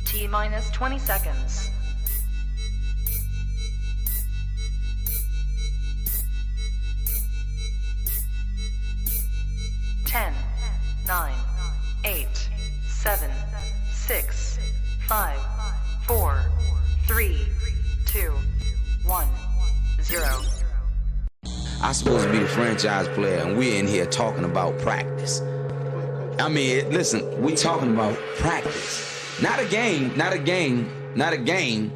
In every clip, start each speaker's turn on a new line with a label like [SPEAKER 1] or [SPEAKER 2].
[SPEAKER 1] T-minus 20 seconds. 10, 9, 8, 7, 6, 5, 4, 3, 2, 1, 0.
[SPEAKER 2] I'm supposed to be the franchise player, and we're in here talking about practice. I mean, listen, we talking about practice. Not a game, not a game, not a game.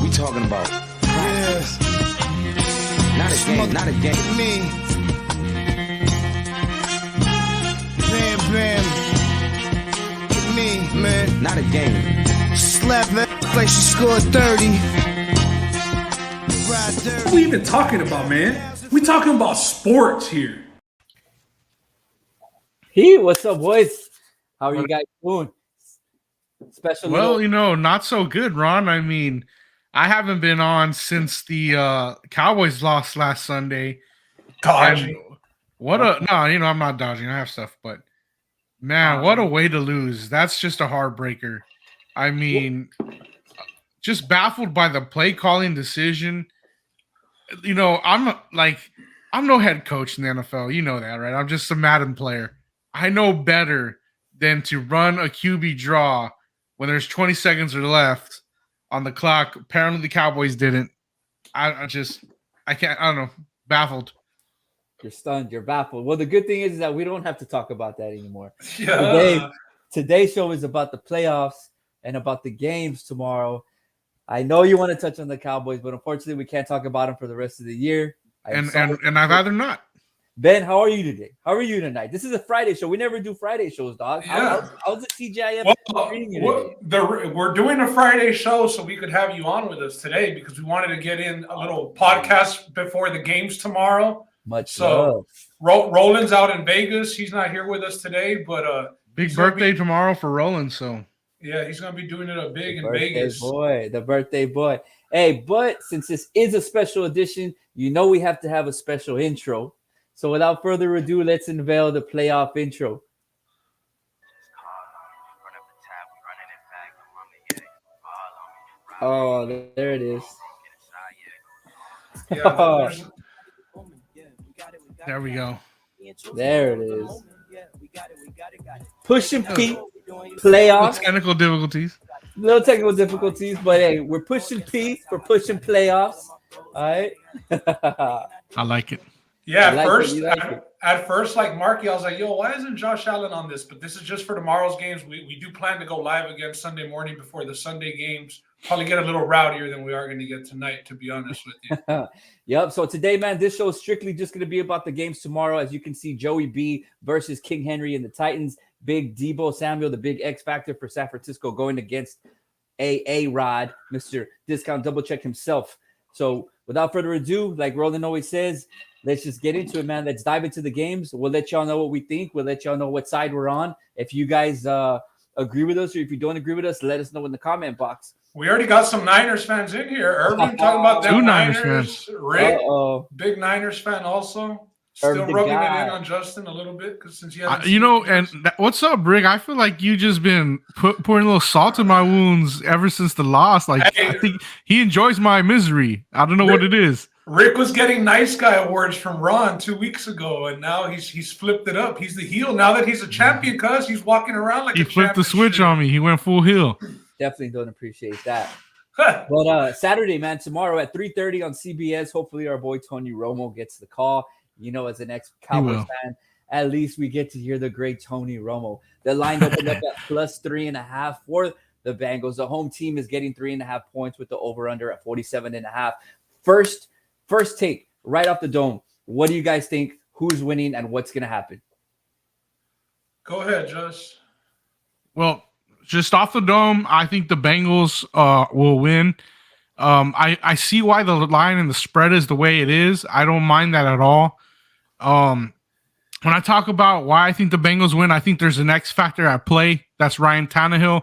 [SPEAKER 2] We talking about practice. Not a game, not a game.
[SPEAKER 3] Me. Bam. Me, man.
[SPEAKER 2] Not a game.
[SPEAKER 3] Slap that like she scored 30.
[SPEAKER 4] What are we even talking about, man? We talking about sports here.
[SPEAKER 5] Hey, what's up, boys? How are you guys doing? Special.
[SPEAKER 6] Well, not so good, Ron. I mean, I haven't been on since the Cowboys lost last Sunday.
[SPEAKER 4] Dodging.
[SPEAKER 6] I'm not dodging. I have stuff, but man, what a way to lose. That's just a heartbreaker. I mean, just baffled by the play calling decision. I'm no head coach in the NFL. You know that, right? I'm just a Madden player. I know better than to run a QB draw when there's 20 seconds left on the clock. Apparently the Cowboys didn't. I don't know. Baffled.
[SPEAKER 5] You're stunned. You're baffled. Well, the good thing is that we don't have to talk about that anymore.
[SPEAKER 4] Yeah.
[SPEAKER 5] Today's show is about the playoffs and about the games tomorrow. I know you want to touch on the Cowboys, but unfortunately we can't talk about them for the rest of the year.
[SPEAKER 6] And I'd rather not.
[SPEAKER 5] Ben, how are you today? How are you tonight? This is a Friday show. We never do Friday shows, dog.
[SPEAKER 4] Yeah.
[SPEAKER 5] How's the TGIF treating you today?
[SPEAKER 4] We're doing a Friday show so we could have you on with us today because we wanted to get in a little podcast before the games tomorrow.
[SPEAKER 5] Much
[SPEAKER 4] love.
[SPEAKER 5] So
[SPEAKER 4] Roland's out in Vegas. He's not here with us today, but
[SPEAKER 6] big birthday tomorrow for Roland. So
[SPEAKER 4] yeah, he's gonna be doing it a big in
[SPEAKER 5] Vegas.
[SPEAKER 4] Vegas.
[SPEAKER 5] The birthday boy. Hey, but since this is a special edition, we have to have a special intro. So without further ado, let's unveil the playoff intro. Oh, there it is.
[SPEAKER 4] Yeah,
[SPEAKER 6] there we go.
[SPEAKER 5] There it is. Pushing P playoffs.
[SPEAKER 6] Technical difficulties.
[SPEAKER 5] Little technical difficulties, but hey, we're pushing P for pushing playoffs. All right.
[SPEAKER 6] I like it.
[SPEAKER 4] Yeah, at first, like Marky, I was like, yo, why isn't Josh Allen on this? But this is just for tomorrow's games. We do plan to go live again Sunday morning before the Sunday games. Probably get a little rowdier than we are going to get tonight, to be honest with you.
[SPEAKER 5] Yep. So today, man, this show is strictly just going to be about the games tomorrow. As you can see, Joey B versus King Henry and the Titans. Big Deebo Samuel, the big X factor for San Francisco, going against A-Rod, Mr. Discount Double Check himself. So without further ado, like Roland always says, let's just get into it, man. Let's dive into the games. We'll let y'all know what we think. We'll let y'all know what side we're on. If you guys agree with us or if you don't agree with us, let us know in the comment box.
[SPEAKER 4] We already got some Niners fans in here. Irvin talking about them Niners fans. Rick, big Niners fan also. Still rubbing it in on Justin a little bit because since he hasn't
[SPEAKER 6] what's up, Rick? I feel like you just been pouring a little salt in my wounds ever since the loss. Like I think he enjoys my misery. I don't know what it is.
[SPEAKER 4] Rick was getting nice guy awards from Ron 2 weeks ago, and now he's flipped it up. He's the heel now that he's a champion. Cuz he's walking around like
[SPEAKER 6] he flipped the switch on me. He went full heel.
[SPEAKER 5] Definitely don't appreciate that. But Saturday, man, tomorrow at 3:30 on CBS. Hopefully, our boy Tony Romo gets the call. As an ex-Cowboys fan, at least we get to hear the great Tony Romo. The line opened up at plus 3.5 for the Bengals. The home team is getting 3.5 points with the over/under at 47.5. First take right off the dome. What do you guys think? Who's winning and what's going to happen?
[SPEAKER 4] Go ahead, Josh.
[SPEAKER 6] Well, just off the dome, I think the Bengals will win. I see why the line and the spread is the way it is. I don't mind that at all. When I talk about why I think the Bengals win, I think there's an X factor at play. That's Ryan Tannehill.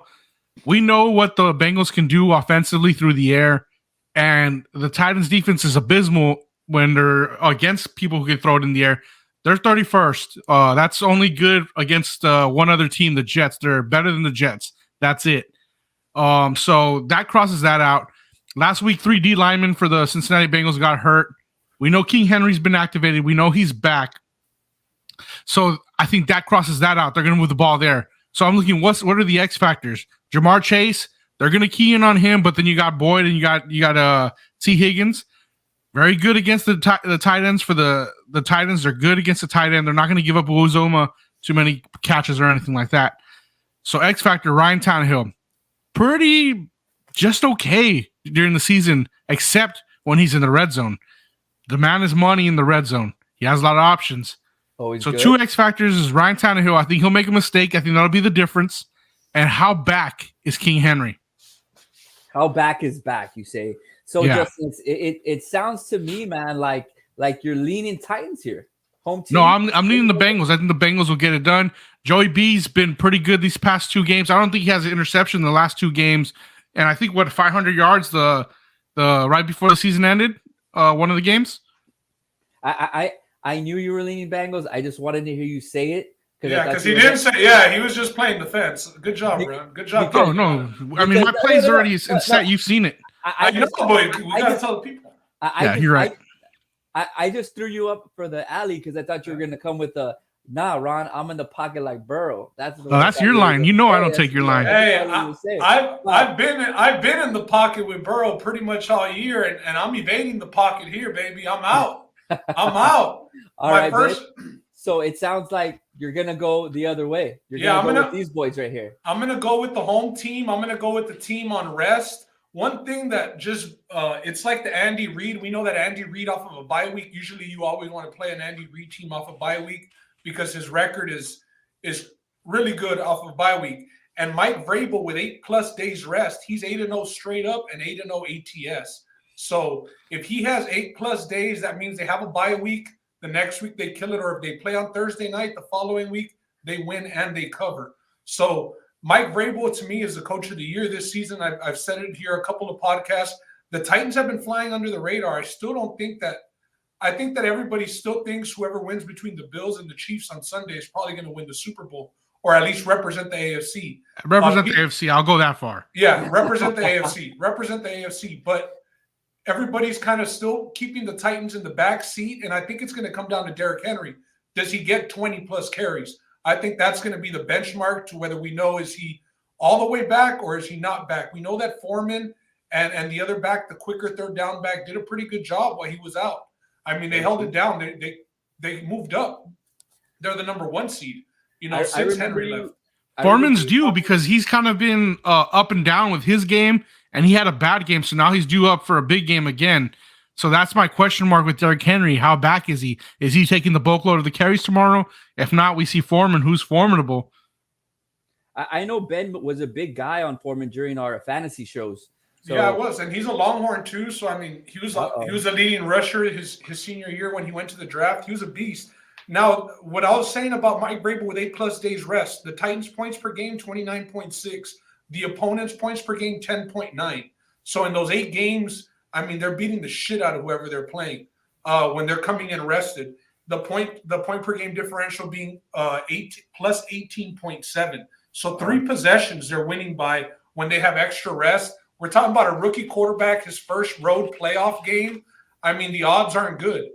[SPEAKER 6] We know what the Bengals can do offensively through the air, and the Titans defense is abysmal when they're against people who can throw it in the air. They're 31st. That's only good against one other team, the Jets. They're better than the Jets. That's it. So that crosses that out. Last week, 3 D linemen for the Cincinnati Bengals got hurt. We know King Henry's been activated. We know he's back. So I think that crosses that out. They're going to move the ball there. So I'm looking, what are the X factors? Jamar Chase, they're going to key in on him, but then you got Boyd and you got T. Higgins. Very good against the tight ends for the Titans. They're good against the tight end. They're not going to give up Uzoma too many catches or anything like that. So X factor, Ryan Tannehill, pretty just okay during the season, except when he's in the red zone. The man is money in the red zone. He has a lot of options.
[SPEAKER 5] Always
[SPEAKER 6] So
[SPEAKER 5] good.
[SPEAKER 6] 2 X factors is Ryan Tannehill. I think he'll make a mistake. I think that'll be the difference. And how back is King Henry?
[SPEAKER 5] How back is back, you say? So
[SPEAKER 6] Yeah.
[SPEAKER 5] Justin, it sounds to me, man, like you're leaning Titans here. Home team.
[SPEAKER 6] No, I'm leaning the Bengals. I think the Bengals will get it done. Joey B's been pretty good these past 2 games. I don't think he has an interception in the last 2 games. And I think 500 yards the right before the season ended, one of the games.
[SPEAKER 5] I knew you were leaning Bengals. I just wanted to hear you say it.
[SPEAKER 4] Yeah, because he didn't say. Yeah, he was just playing defense. Good job, bro. Good job.
[SPEAKER 6] Oh no, I mean my play's already set. You've seen it.
[SPEAKER 4] I know, but we gotta tell the people.
[SPEAKER 6] You're right.
[SPEAKER 5] I just threw you up for the alley because I thought you were gonna come with the Ron, I'm in the pocket like Burrow. That's
[SPEAKER 6] your line. You know I don't take your line.
[SPEAKER 4] Hey, I've been in the pocket with Burrow pretty much all year, and I'm evading the pocket here, baby. I'm out. I'm out.
[SPEAKER 5] All right, so it sounds like you're gonna go the other way. You're gonna go with these boys right here.
[SPEAKER 4] I'm gonna go with the home team. I'm gonna go with the team on rest. One thing that just it's like the Andy Reid. We know that Andy Reid off of a bye week. Usually, you always want to play an Andy Reid team off a bye week because his record is really good off of bye week. And Mike Vrabel with 8+ days rest, he's 8-0 straight up and 8-0 ATS. So if he has 8+ days, that means they have a bye week. The next week they kill it, or if they play on Thursday night, the following week they win and they cover. So Mike Vrabel to me is the coach of the year this season. I've said it here a couple of podcasts. The Titans have been flying under the radar. I still don't think that. I think that everybody still thinks whoever wins between the Bills and the Chiefs on Sunday is probably going to win the Super Bowl, or at least represent the AFC.
[SPEAKER 6] Represent the AFC. I'll go that far.
[SPEAKER 4] Yeah, represent the AFC. Represent the AFC. But everybody's kind of still keeping the Titans in the back seat, and I think it's going to come down to Derrick Henry. Does he get 20+ carries? I think that's going to be the benchmark to whether we know is he all the way back or is he not back. We know that Foreman and the other back, the quicker third down back, did a pretty good job while he was out. I mean, they held it down. They moved up. They're the number 1 seed. Since Henry left.
[SPEAKER 6] Foreman's due because he's kind of been up and down with his game, and he had a bad game, so now he's due up for a big game again. So that's my question mark with Derrick Henry. How back is he? Is he taking the bulk load of the carries tomorrow? If not, we see Foreman, who's formidable.
[SPEAKER 5] I know Ben was a big guy on Foreman during our fantasy shows. So,
[SPEAKER 4] yeah, it was, and he's a Longhorn too. So I mean, he was a leading rusher his senior year when he went to the draft. He was a beast. Now, what I was saying about Mike Vrabel with 8+ days rest, the Titans' points per game 29.6, the opponent's points per game 10.9. So in those 8 games, I mean, they're beating the shit out of whoever they're playing when they're coming in rested. The point per game differential being plus 18.7. So 3 possessions they're winning by when they have extra rest. We're talking about a rookie quarterback, his first road playoff game. I mean, the odds aren't good.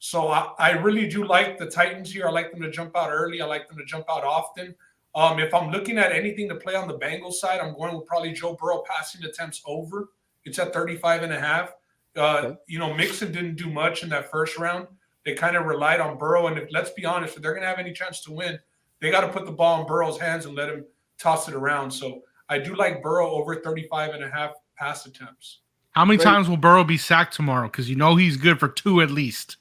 [SPEAKER 4] So I really do like the Titans here. I like them to jump out early. I like them to jump out often. If I'm looking at anything to play on the Bengals side, I'm going with probably Joe Burrow passing attempts over. It's at 35.5. Mixon didn't do much in that first round. They kind of relied on Burrow. And let's be honest, if they're going to have any chance to win, they got to put the ball in Burrow's hands and let him toss it around. So I do like Burrow over 35.5 pass attempts.
[SPEAKER 6] How many times will Burrow be sacked tomorrow? Because he's good for 2 at least.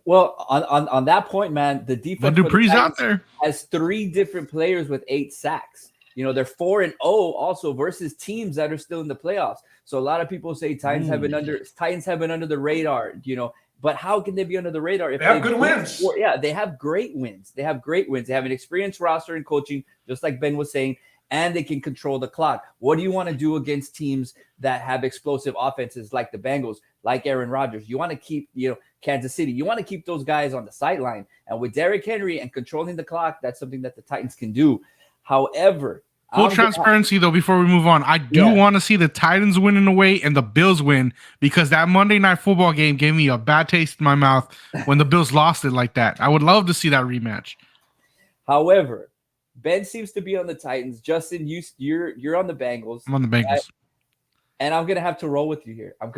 [SPEAKER 5] Well, on that point, man, the defense
[SPEAKER 6] Dupree's out there
[SPEAKER 5] has 3 different players with 8 sacks. They're 4-0 also versus teams that are still in the playoffs. So a lot of people say Titans have been under the radar. But how can they be under the radar if
[SPEAKER 4] they have good wins?
[SPEAKER 5] They have great wins. They have an experienced roster and coaching, just like Ben was saying. and they can control the clock. What do you want to do against teams that have explosive offenses like the Bengals, like Aaron Rodgers? You want to keep, Kansas City. You want to keep those guys on the sideline. And with Derrick Henry and controlling the clock, that's something that the Titans can do. However,
[SPEAKER 6] full transparency, though, before we move on, I do want to see the Titans win in a way and the Bills win, because that Monday Night Football game gave me a bad taste in my mouth when the Bills lost it like that. I would love to see that rematch.
[SPEAKER 5] However, Ben seems to be on the Titans. Justin, you're on the Bengals.
[SPEAKER 6] I'm on the Bengals.
[SPEAKER 5] Right? And I'm going to have to roll with you here. Can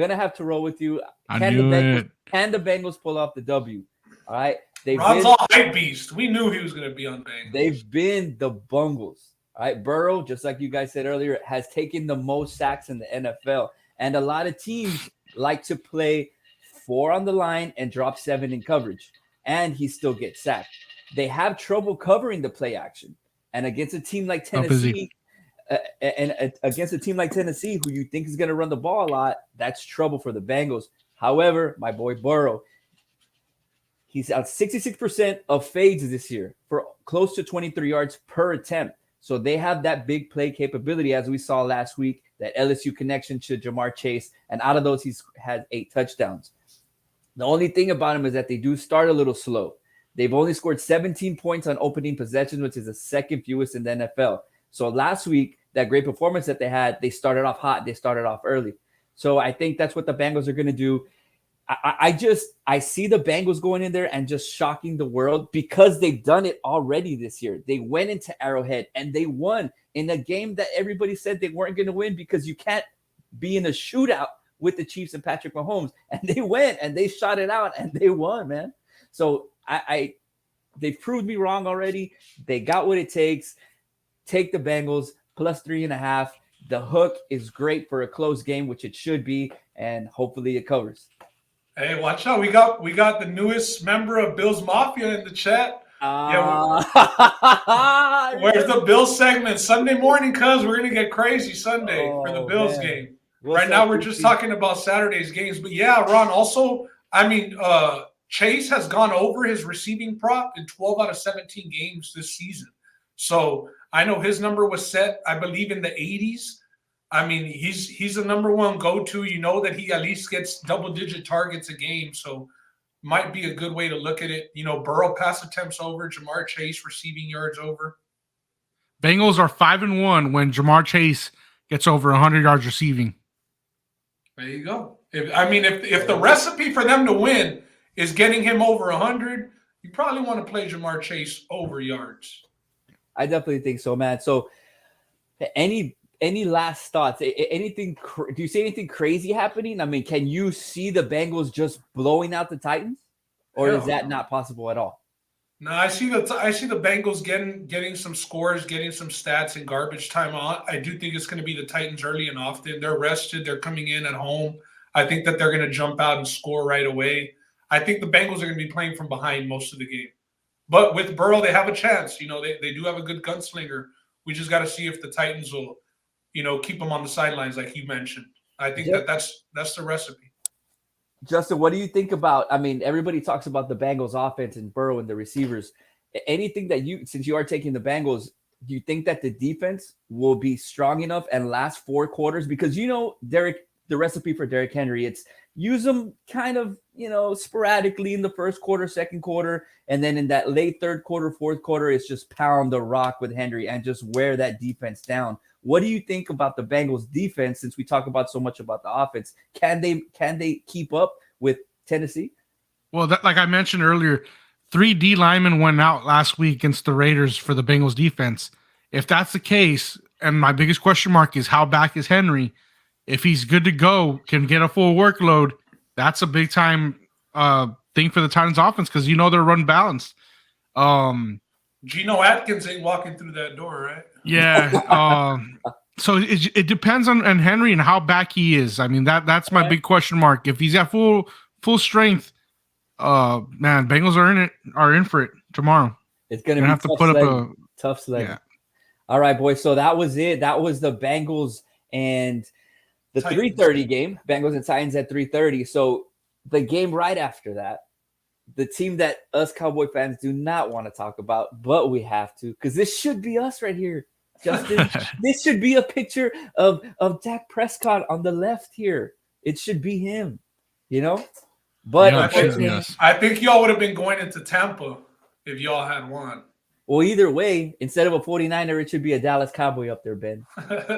[SPEAKER 5] the Bengals pull off the W? All right.
[SPEAKER 4] Ron's all hype beast. We knew he was going to be on Bengals.
[SPEAKER 5] They've been the Bungles. All right. Burrow, just like you guys said earlier, has taken the most sacks in the NFL. And a lot of teams like to play 4 on the line and drop 7 in coverage. And he still gets sacked. They have trouble covering the play action. And against a team like Tennessee, who you think is going to run the ball a lot, that's trouble for the Bengals. However, my boy Burrow, he's out 66% of fades this year for close to 23 yards per attempt. So they have that big play capability, as we saw last week, that LSU connection to Jamar Chase. And out of those, he's had 8 touchdowns. The only thing about him is that they do start a little slow. They've only scored 17 points on opening possession, which is the second fewest in the NFL. So last week, that great performance that they had, they started off hot. They started off early. So I think that's what the Bengals are going to do. I see the Bengals going in there and just shocking the world, because they've done it already this year. They went into Arrowhead and they won in a game that everybody said they weren't going to win, because you can't be in a shootout with the Chiefs and Patrick Mahomes. And they went and they shot it out and they won, man. So they've proved me wrong already. They got what it takes. Take the Bengals plus 3.5. The hook is great for a close game, which it should be, and hopefully it covers.
[SPEAKER 4] Hey, watch out. We got the newest member of Bills Mafia in the chat. Where's the Bills segment? Sunday morning, cuz we're going to get crazy Sunday for the Bills game. Right now, we're just talking about Saturday's games. But yeah, Ron, also, Chase has gone over his receiving prop in 12 out of 17 games this season. So I know his number was set, I believe, in the 80s. I mean, he's the number one go-to. You know that he at least gets double-digit targets a game, so might be a good way to look at it. Burrow pass attempts over, Jamar Chase receiving yards over.
[SPEAKER 6] Bengals are 5-1 when Jamar Chase gets over 100 yards receiving.
[SPEAKER 4] There you go. If the recipe for them to win is getting him over 100, you probably want to play Jamar Chase over yards.
[SPEAKER 5] I definitely think so, man. So any last thoughts? Anything? Do you see anything crazy happening? I mean, can you see the Bengals just blowing out the Titans, or is that not possible at all?
[SPEAKER 4] No, I see the Bengals getting some scores, getting some stats in garbage time. I do think it's going to be the Titans early and often. They're rested. They're coming in at home. I think that they're going to jump out and score right away. I think the Bengals are going to be playing from behind most of the game. But with Burrow, they have a chance. They do have a good gunslinger. We just got to see if the Titans will, keep them on the sidelines like you mentioned. I think that's the recipe.
[SPEAKER 5] Justin, what do you think about? I mean, everybody talks about the Bengals offense and Burrow and the receivers. Anything that since you are taking the Bengals, do you think that the defense will be strong enough and last 4 quarters? Because the recipe for Derrick Henry, it's use them kind of, sporadically in the first quarter, second quarter, and then in that late third quarter, fourth quarter, it's just pound the rock with Henry and just wear that defense down. What do you think about the Bengals defense, since we talk about so much about the offense? Can they keep up with Tennessee?
[SPEAKER 6] Well, like I mentioned earlier, 3 D linemen went out last week against the Raiders for the Bengals defense. If that's the case, and my biggest question mark is how back is Henry? If he's good to go, can get a full workload, that's a big time thing for the Titans offense, because they're run balanced.
[SPEAKER 4] Geno Atkins ain't walking through that door, right?
[SPEAKER 6] Yeah. So it depends on Henry and how back he is. I mean, that's my big question mark. If he's at full strength, man, Bengals are in for it tomorrow.
[SPEAKER 5] It's going to have to put up a tough sled. Yeah. All right, boys. So that was it. That was the Bengals and the 3:30 game. Bengals and Titans at 3:30. So the game right after that, the team that us Cowboy fans do not want to talk about, but we have to, because this should be us right here. Justin. This should be a picture of Dak Prescott on the left here. It should be him, you know? But
[SPEAKER 6] Yeah, it should be
[SPEAKER 5] unfortunately,
[SPEAKER 6] us.
[SPEAKER 4] I think y'all would have been going into Tampa if y'all had won.
[SPEAKER 5] well, either way, instead of a 49er, it should be a Dallas Cowboy up there, Ben.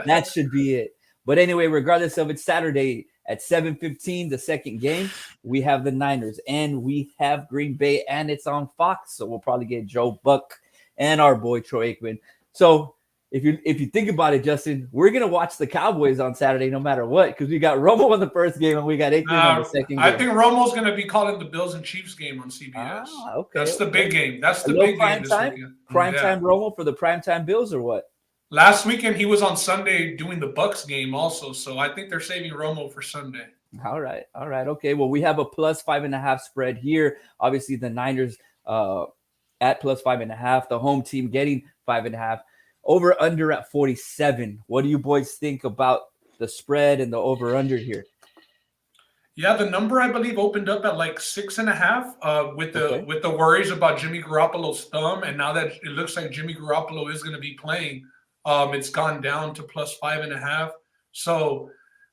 [SPEAKER 5] That should be it. But anyway, regardless of it, Saturday at 7:15, the second game, we have the Niners and we have Green Bay, and it's on Fox. So we'll probably get Joe Buck and our boy Troy Aikman. So if you think about it, Justin, we're gonna watch the Cowboys on Saturday no matter what, because we got Romo in the first game and we got Aikman on the second game.
[SPEAKER 4] I think Romo's going to be calling the Bills and Chiefs game on CBS.
[SPEAKER 5] Okay,
[SPEAKER 4] That's the big game. That's the
[SPEAKER 5] A little
[SPEAKER 4] big game this weekend.
[SPEAKER 5] Primetime Romo for the primetime Bills or what?
[SPEAKER 4] Last weekend he was on Sunday doing the Bucks game also, so I think they're saving Romo for Sunday.
[SPEAKER 5] All right. Okay. Well, we have a plus 5.5 spread here. Obviously, the Niners at plus 5.5. The home team getting 5.5. Over under at 47. What do you boys think about the spread and the over under here?
[SPEAKER 4] Yeah, the number I believe opened up at like 6.5 with the worries about Jimmy Garoppolo's thumb, and now that it looks like Jimmy Garoppolo is going to be playing, it's gone down to plus 5.5. So,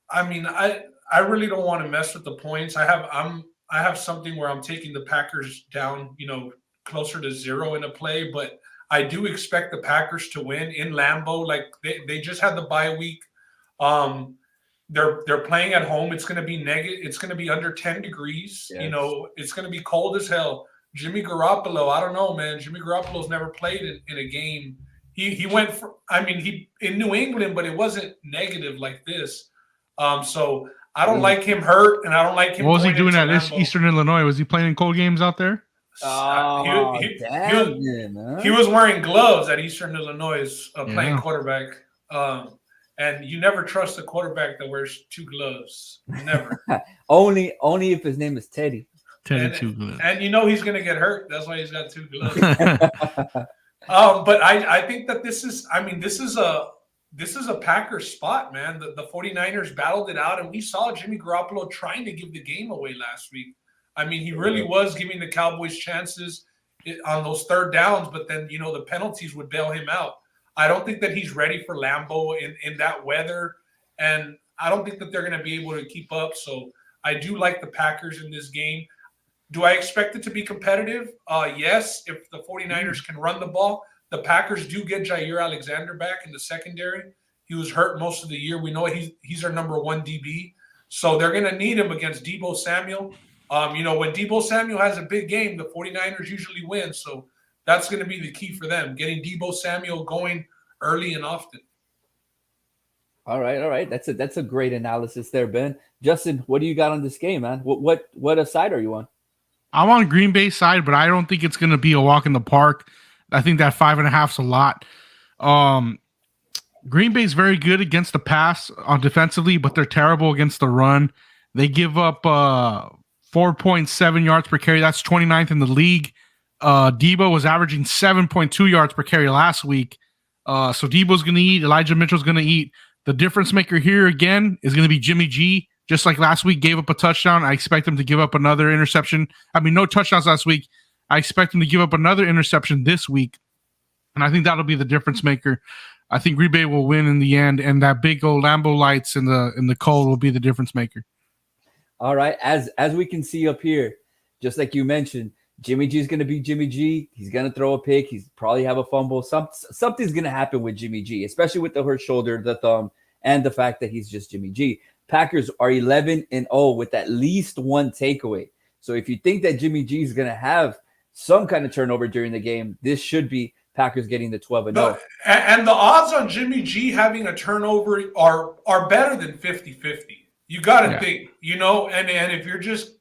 [SPEAKER 4] I mean, I really don't want to mess with the points. I have something where I'm taking the Packers down, closer to 0 in a play, but I do expect the Packers to win in Lambeau. Like they just had the bye week. They're playing at home. It's going to be negative. It's going to be under 10 degrees.
[SPEAKER 5] Yes.
[SPEAKER 4] It's going to be cold as hell. Jimmy Garoppolo, I don't know, man. Jimmy Garoppolo's never played in a game. He went for, he in New England, but it wasn't negative like this. So I don't like him hurt, and I don't like him.
[SPEAKER 6] What was he doing at
[SPEAKER 4] Lambeau.
[SPEAKER 6] Eastern Illinois? Was he playing in cold games out there?
[SPEAKER 5] Oh,
[SPEAKER 4] he was wearing gloves at Eastern Illinois playing quarterback. And you never trust a quarterback that wears 2 gloves. Never.
[SPEAKER 5] only if his name is Teddy.
[SPEAKER 6] Teddy 2 gloves.
[SPEAKER 4] And he's going to get hurt. That's why he's got 2 gloves. But I think that this is a Packers spot, man. The 49ers battled it out, and we saw Jimmy Garoppolo trying to give the game away last week. He really was giving the Cowboys chances on those third downs, but then, the penalties would bail him out. I don't think that he's ready for Lambeau in that weather, and I don't think that they're going to be able to keep up. So I do like the Packers in this game. Do I expect it to be competitive? Yes, if the 49ers can run the ball. The Packers do get Jair Alexander back in the secondary. He was hurt most of the year. We know he's our number 1 DB. So they're going to need him against Deebo Samuel. When Deebo Samuel has a big game, the 49ers usually win. So that's going to be the key for them, getting Deebo Samuel going early and often.
[SPEAKER 5] All right. That's a great analysis there, Ben. Justin, what do you got on this game, man? What side are you on?
[SPEAKER 6] I'm on Green Bay side, but I don't think it's going to be a walk in the park. I think that 5.5's a lot. Green Bay's very good against the pass on defensively, but they're terrible against the run. They give up 4.7 yards per carry. That's 29th in the league. Deebo was averaging 7.2 yards per carry last week. So Deebo's going to eat. Elijah Mitchell's going to eat. The difference maker here again is going to be Jimmy G. Just like last week, gave up a touchdown. I expect him to give up another interception. No touchdowns last week. I expect him to give up another interception this week. And I think that'll be the difference maker. I think Green Bay will win in the end, and that big old Lambeau lights in the cold will be the difference maker. All
[SPEAKER 5] right. As we can see up here, just like you mentioned, Jimmy G is going to be Jimmy G. He's going to throw a pick. He's probably have a fumble. Something's going to happen with Jimmy G, especially with the hurt shoulder, the thumb, and the fact that he's just Jimmy G. Packers are 11-0 with at least 1 takeaway. So if you think that Jimmy G is going to have some kind of turnover during the game, this should be Packers getting the 12-0.
[SPEAKER 4] And the odds on Jimmy G having a turnover are better than 50-50. You got to think, and if you're just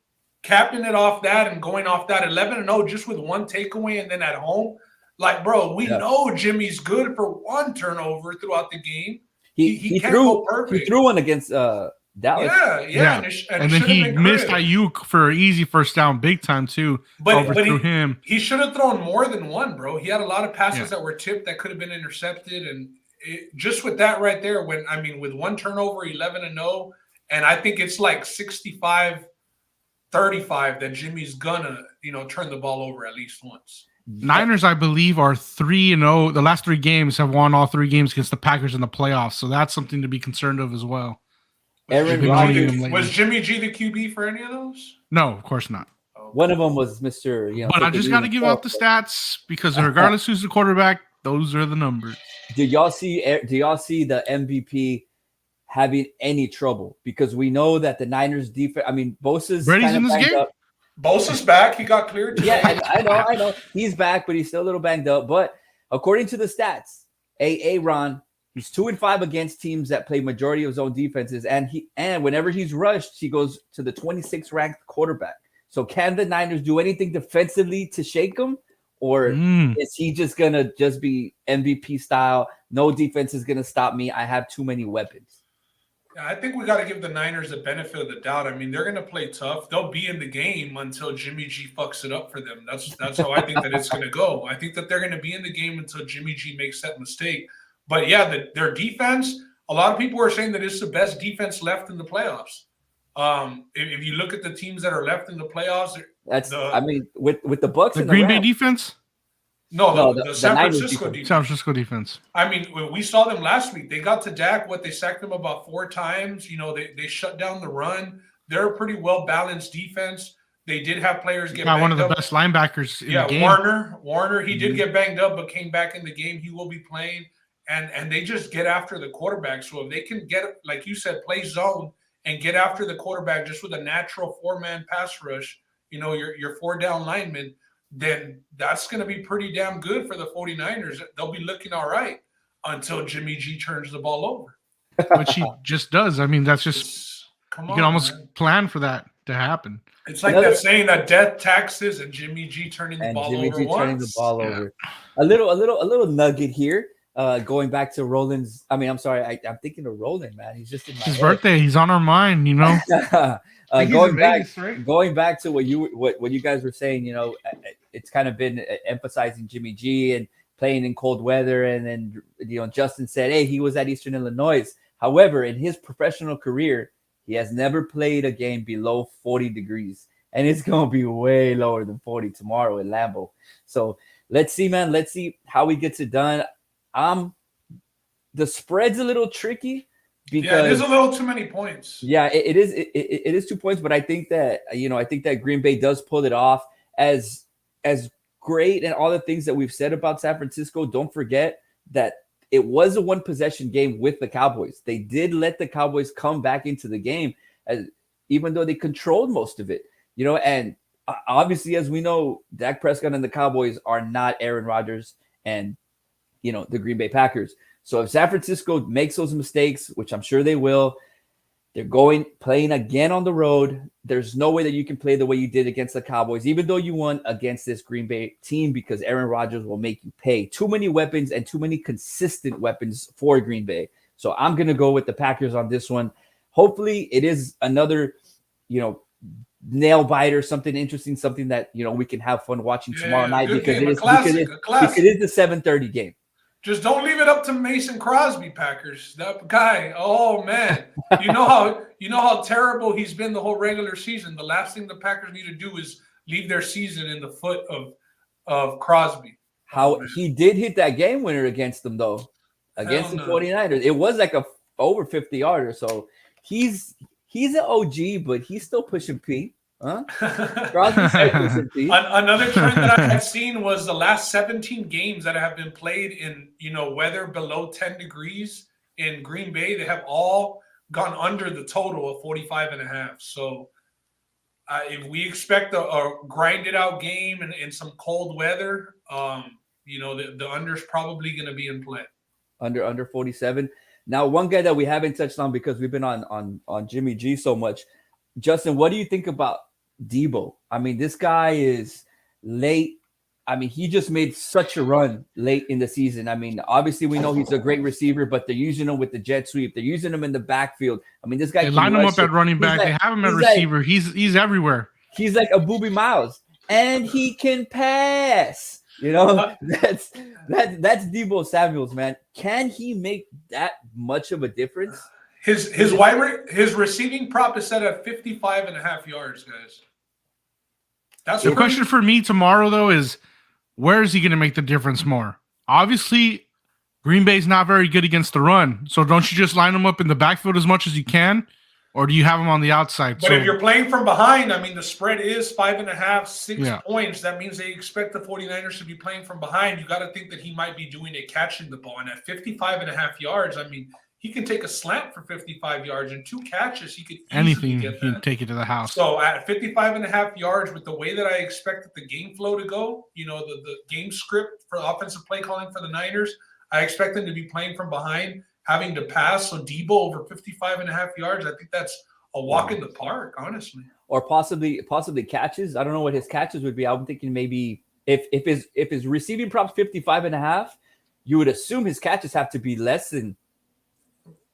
[SPEAKER 4] capping it off that and going off that 11-0 just with 1 takeaway and then at home, like, bro, we know Jimmy's good for 1 turnover throughout the game. He can't go perfect.
[SPEAKER 5] He threw one against Dallas.
[SPEAKER 4] Yeah.
[SPEAKER 6] And then he missed Ayuk for an easy first down big time too.
[SPEAKER 4] But he should have thrown more than 1, bro. He had a lot of passes that were tipped that could have been intercepted. And just with that right there, with 1 turnover, 11-0, and I think it's like 65-35 that Jimmy's gonna, turn the ball over at least once.
[SPEAKER 6] Niners, I believe, are 3-0. The last 3 games have won all 3 games against the Packers in the playoffs. So that's something to be concerned of as well.
[SPEAKER 5] Aaron
[SPEAKER 6] Rodgers.
[SPEAKER 4] Was Jimmy G the QB for any of those?
[SPEAKER 6] No, of course not.
[SPEAKER 5] One of them was Mr.
[SPEAKER 6] But I just got to give out the stats because regardless who's the quarterback, those are the numbers.
[SPEAKER 5] Do y'all see the MVP having any trouble? Because we know that the Niners defense. I mean, Bosa's
[SPEAKER 6] Brady's in this game.
[SPEAKER 5] up.
[SPEAKER 4] Bosa's back. He got cleared.
[SPEAKER 5] Yeah, I know. He's back, but he's still a little banged up. But according to the stats, Ron, he's 2-5 against teams that play majority of his own defenses, and whenever he's rushed, he goes to the 26th ranked quarterback. So can the Niners do anything defensively to shake him, or is he just gonna be MVP style? No defense is gonna stop me. I have too many weapons.
[SPEAKER 4] Yeah, I think we got to give the Niners the benefit of the doubt. I mean, they're going to play tough. They'll be in the game until Jimmy G fucks it up for them. That's how I think that it's going to go. I think that they're going to be in the game until Jimmy G makes that mistake. But yeah, their defense. A lot of people are saying that it's the best defense left in the playoffs. If you look at the teams that are left in the playoffs,
[SPEAKER 5] with the Bucks,
[SPEAKER 6] the Green Bay defense.
[SPEAKER 4] No, the San Francisco defense.
[SPEAKER 6] San Francisco defense.
[SPEAKER 4] I mean, we saw them last week. They got to Dak. They sacked them about 4 times. You know, they shut down the run. They're a pretty well-balanced defense. They did have players get banged up.
[SPEAKER 6] One of the best linebackers in the game.
[SPEAKER 4] Warner, he did get banged up, but came back in the game. He will be playing. And they just get after the quarterback. So if they can get, like you said, play zone and get after the quarterback just with a natural 4-man pass rush, you know, your 4-down lineman, then that's going to be pretty damn good for the 49ers. They'll be looking all right until Jimmy G turns the ball over.
[SPEAKER 6] Which he just does. I mean, that's just you can almost plan for that to happen.
[SPEAKER 4] It's like that saying that death taxes and Jimmy G turning the ball over.
[SPEAKER 5] A little nugget here. Going back to Roland's. I mean, I'm sorry. I'm thinking of Roland, man. He's just in my
[SPEAKER 6] his birthday. He's on our mind, you know.
[SPEAKER 5] Going back to what you guys were saying, you know, it's kind of been emphasizing Jimmy G and playing in cold weather, and then Justin said, hey, he was at Eastern Illinois. However, in his professional career, he has never played a game below 40 degrees, and it's gonna be way lower than 40 tomorrow in Lambeau. So let's see, man. Let's see how he gets it done. The spread's a little tricky. Because,
[SPEAKER 4] it is a little too many points.
[SPEAKER 5] Yeah, it is. It is 2 points, but I think that Green Bay does pull it off. As great and all the things that we've said about San Francisco, don't forget that it was a 1-possession game with the Cowboys. They did let the Cowboys come back into the game, even though they controlled most of it. You know, and obviously, as we know, Dak Prescott and the Cowboys are not Aaron Rodgers and the Green Bay Packers. So if San Francisco makes those mistakes, which I'm sure they will, they're playing again on the road. There's no way that you can play the way you did against the Cowboys, even though you won against this Green Bay team, because Aaron Rodgers will make you pay. Too many weapons and too many consistent weapons for Green Bay. So I'm going to go with the Packers on this one. Hopefully it is another, nail biter, something interesting, something that, we can have fun watching tomorrow night, because it is the 7:30 game.
[SPEAKER 4] Just don't leave it up to Mason Crosby, Packers. That guy, oh man, you know how terrible he's been the whole regular season. The last thing the Packers need to do is leave their season in the foot of Crosby.
[SPEAKER 5] He did hit that game winner against them though, against the 49ers. It was like a over 50-yarder. So he's an OG, but he's still pushing P. Huh?
[SPEAKER 4] Another trend that I had seen was the last 17 games that have been played in weather below 10 degrees in Green Bay. They have all gone under the total of 45.5. So if we expect a grinded out game in some cold weather, the under's probably going to be in play.
[SPEAKER 5] Under 47. Now, one guy that we haven't touched on because we've been on Jimmy G so much. Justin, what do you think about Debo? I mean, this guy is late. I mean, he just made such a run late in the season. I mean, obviously we know he's a great receiver, but they're using him with the jet sweep. They're using him in the backfield. I mean, this guy.
[SPEAKER 6] They line him up at running back. They have him at receiver. He's everywhere.
[SPEAKER 5] He's like a Booby Miles, and he can pass. That's Debo Samuels, man. Can he make that much of a difference?
[SPEAKER 4] His receiving prop is set at 55.5 yards, guys.
[SPEAKER 6] That's the question for me tomorrow, though, is where is he going to make the difference more? Obviously, Green Bay's not very good against the run. So don't you just line him up in the backfield as much as you can? Or do you have him on the outside?
[SPEAKER 4] But if you're playing from behind, I mean, the spread is 5.5, 6
[SPEAKER 6] Yeah.
[SPEAKER 4] points. That means they expect the 49ers to be playing from behind. You got to think that he might be doing it catching the ball. And at 55.5 yards, I mean, he can take a slant for 55 yards and 2 catches. He could easily
[SPEAKER 6] anything,
[SPEAKER 4] get
[SPEAKER 6] you can
[SPEAKER 4] that.
[SPEAKER 6] take it to the house.
[SPEAKER 4] So at 55.5 yards, with the way that I expected the game flow to go, you know, the game script for offensive play calling for the Niners, I expect them to be playing from behind, having to pass. So Debo over 55.5 yards, I think that's a walk in the park, honestly.
[SPEAKER 5] Or possibly catches. I don't know what his catches would be. I'm thinking maybe if his receiving props 55.5, you would assume his catches have to be less than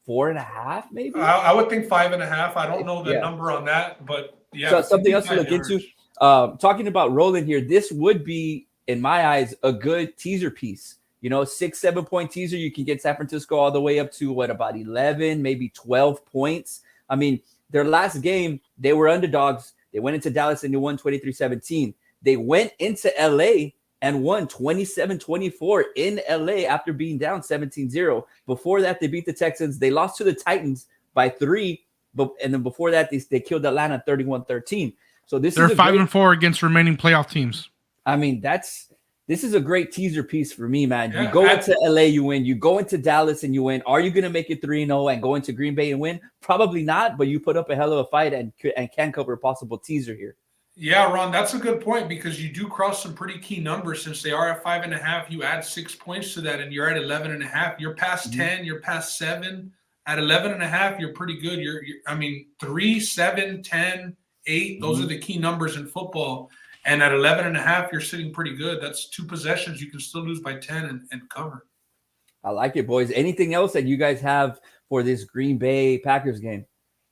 [SPEAKER 5] 4.5, maybe.
[SPEAKER 4] I would think 5.5. I don't know the
[SPEAKER 5] Yeah.
[SPEAKER 4] number on that, but yeah.
[SPEAKER 5] So something else to
[SPEAKER 4] 55
[SPEAKER 5] look into.
[SPEAKER 4] yards.
[SPEAKER 5] Talking about Roland here, this would be, in my eyes, a good teaser piece. You know, 6-7 point teaser. You can get San Francisco all the way up to what, about 11, maybe 12 points. I mean, their last game, they were underdogs. They went into Dallas and they won 23-17. They went into LA and won 27-24 in LA after being down 17-0. Before that, they beat the Texans. They lost to the Titans by 3. And then before that, they killed Atlanta 31-13. So
[SPEAKER 6] They're 5-4 against remaining playoff teams.
[SPEAKER 5] I mean, this is a great teaser piece for me, man.
[SPEAKER 4] Yeah,
[SPEAKER 5] you go into LA, you win. You go into Dallas and you win. Are you going to make it 3-0 and go into Green Bay and win? Probably not, but you put up a hell of a fight and can cover a possible teaser here.
[SPEAKER 4] Yeah, Ron, that's a good point because you do cross some pretty key numbers. Since they are at 5.5, you add 6 points to that and you're at 11.5. You're past 10, you're past 7. At 11.5, you're pretty good. You're I mean, 3, 7, 10, 8, those are the key numbers in football. And at 11.5, you're sitting pretty good. That's 2 possessions. You can still lose by 10 and cover.
[SPEAKER 5] I like it, boys. Anything else that you guys have for this Green Bay Packers game?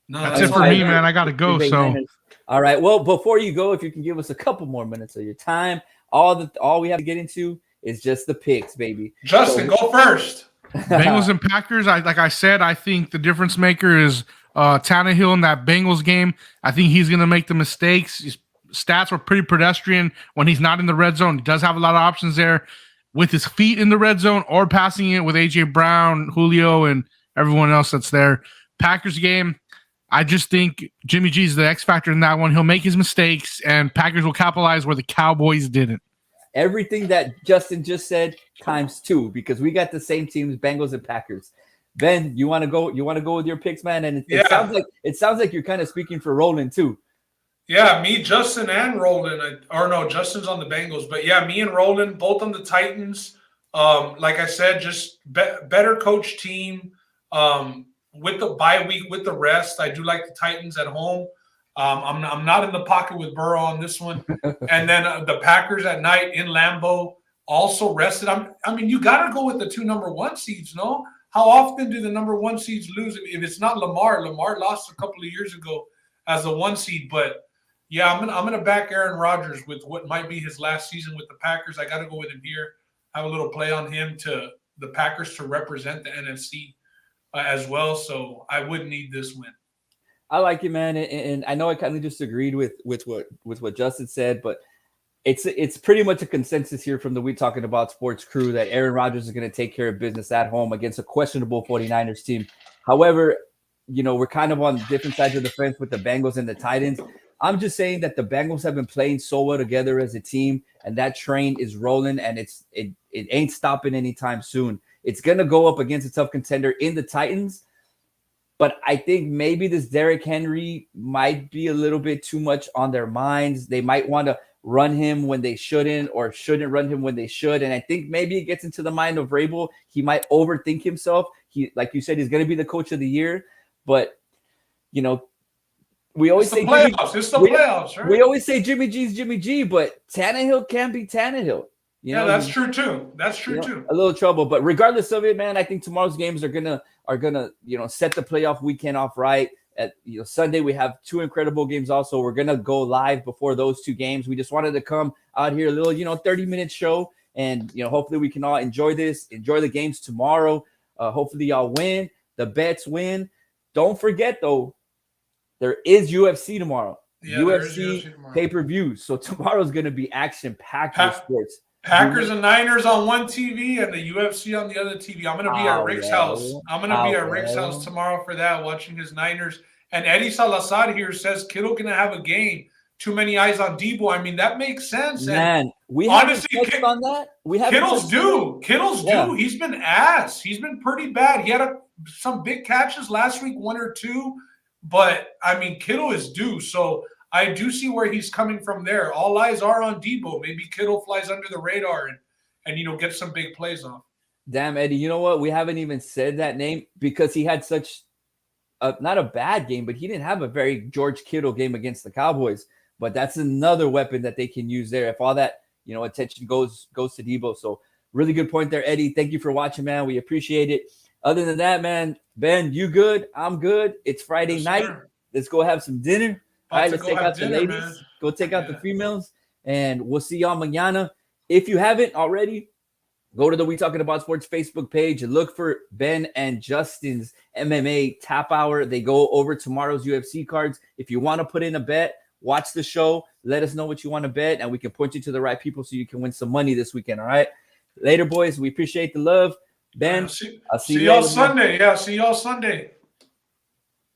[SPEAKER 4] No,
[SPEAKER 6] That's it for me, man. I got to go.
[SPEAKER 5] Green Bay
[SPEAKER 6] So
[SPEAKER 5] Niners. All right. Well, before you go, if you can give us a couple more minutes of your time, all we have to get into is just the picks, baby.
[SPEAKER 4] Justin, go first.
[SPEAKER 6] Bengals and Packers. Like I said, I think the difference maker is Tannehill in that Bengals game. I think he's going to make the mistakes. His stats were pretty pedestrian when he's not in the red zone. He does have a lot of options there with his feet in the red zone or passing it with AJ Brown, Julio, and everyone else that's there. Packers game, I just think Jimmy G's the X factor in that one. He'll make his mistakes, and Packers will capitalize where the Cowboys didn't.
[SPEAKER 5] Everything that Justin just said times 2 because we got the same teams, Bengals and Packers. Ben, you want to go? You want to go with your picks, man? And it sounds like you're kind of speaking for Roland too.
[SPEAKER 4] Yeah, me, Justin, and Roland. Justin's on the Bengals. But yeah, me and Roland, both on the Titans. Like I said, just better coach team. With the bye week, with the rest, I do like the Titans at home. I'm not in the pocket with Burrow on this one. And then the Packers at night in Lambeau, also rested. I mean, you got to go with the 2 number 1 seeds, no? How often do the number 1 seeds lose? If it's not Lamar lost a couple of years ago as a 1 seed. But yeah, I'm gonna back Aaron Rodgers with what might be his last season with the Packers. I got to go with him here. Have a little play on him to the Packers to represent the NFC as well. So I would need this win.
[SPEAKER 5] I like it, man, and I know I kind of just agreed with what Justin said, but it's pretty much a consensus here from the We Talking About Sports crew that Aaron Rodgers is going to take care of business at home against a questionable 49ers team. However, you know, we're kind of on different sides of the fence with the Bengals and the Titans. I'm just saying that the Bengals have been playing so well together as a team, and that train is rolling, and it ain't stopping anytime soon. It's going to go up against a tough contender in the Titans, but I think maybe this Derrick Henry might be a little bit too much on their minds. They might want to run him when they shouldn't or shouldn't run him when they should. And I think maybe it gets into the mind of Vrabel. He might overthink himself. He, like you said, he's going to be the coach of the year. But, you know, we always say
[SPEAKER 4] playoffs. It's the playoffs, right?
[SPEAKER 5] We always say Jimmy G's Jimmy G, but Tannehill can be Tannehill.
[SPEAKER 4] Yeah, that's true too. That's true too.
[SPEAKER 5] A little trouble, but regardless of it, man, I think tomorrow's games are gonna set the playoff weekend off right. At Sunday we have 2 incredible games. Also, we're gonna go live before those 2 games. We just wanted to come out here a little 30-minute show, and hopefully we can all enjoy the games tomorrow. Hopefully y'all win. The bets win. Don't forget though, there is UFC tomorrow.
[SPEAKER 4] Yeah,
[SPEAKER 5] UFC pay-per-view. So tomorrow's gonna be action-packed with sports.
[SPEAKER 4] Packers and Niners on one TV and the UFC on the other TV. I'm gonna be at Rick's house. I'm gonna be at Rick's house tomorrow for that, watching his Niners. And Eddie Salazar here says Kittle gonna have a game. Too many eyes on Debo. I mean, that makes sense.
[SPEAKER 5] Man, we
[SPEAKER 4] honestly,
[SPEAKER 5] haven't touched on that. We haven't.
[SPEAKER 4] Kittle's due. Kittle's due. He's been ass. He's been pretty bad. He had some big catches last week, 1 or 2. But I mean, Kittle is due. So I do see where he's coming from there. All eyes are on Debo. Maybe Kittle flies under the radar and get some big plays off.
[SPEAKER 5] Damn, Eddie, you know what? We haven't even said that name because he had such not a bad game, but he didn't have a very George Kittle game against the Cowboys. But that's another weapon that they can use there if all that attention goes to Debo. So really good point there, Eddie. Thank you for watching, man. We appreciate it. Other than that, man, Ben, you good? I'm good. It's Friday night.
[SPEAKER 4] Sir.
[SPEAKER 5] Let's go have some dinner. All right, let's take out the ladies.
[SPEAKER 4] Man.
[SPEAKER 5] Go take out the females, and we'll see y'all mañana. If you haven't already, go to the We Talking About Sports Facebook page and look for Ben and Justin's MMA Tap Hour. They go over tomorrow's UFC cards. If you want to put in a bet, watch the show. Let us know what you want to bet, and we can point you to the right people so you can win some money this weekend. All right. Later, boys. We appreciate the love. Ben,
[SPEAKER 4] See
[SPEAKER 5] I'll see you
[SPEAKER 4] y'all
[SPEAKER 5] later,
[SPEAKER 4] Sunday. Man. Yeah, see y'all Sunday.